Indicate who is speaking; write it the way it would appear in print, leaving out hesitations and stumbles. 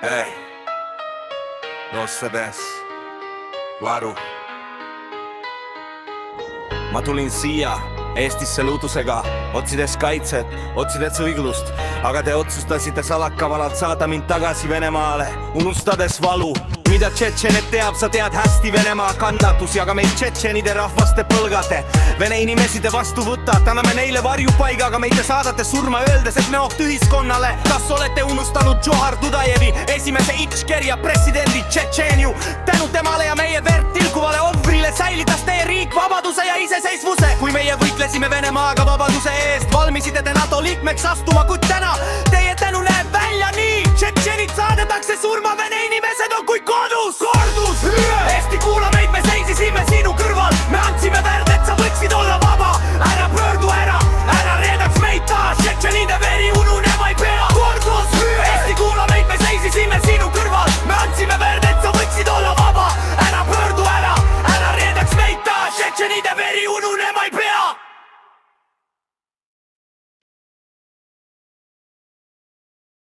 Speaker 1: Ei, Rossedes, Laru. Ma tulin siia Eestisse luutusega, otsides kaitset, otsides õiglust, aga te otsustasite salakavalalt saada mind tagasi Venemaale, unustades valu, mida tšetšenet teab, sa tead hästi Venemaa kannatusi, aga meid tšetšenide rahvaste põlgate. Vene inimesi te vastu võtate, anname neile varjupaiga, aga meid te saadate surma öeldes, et me oht ühiskonnale. Kas olete unustanud Džohar Dudajevi, esimese Itškeria presidendi Tšetšeeniu? Tänu temale ja meie verd tilkuvale ohvrile säilitas teie riik vabaduse ja iseseisvuse. Kui meie võitlesime Venemaaga vabaduse eest, valmisite te NATO liikmeks astuma, kuid täna teie tänu näeb välja nii. Tšetšenid saadetakse surma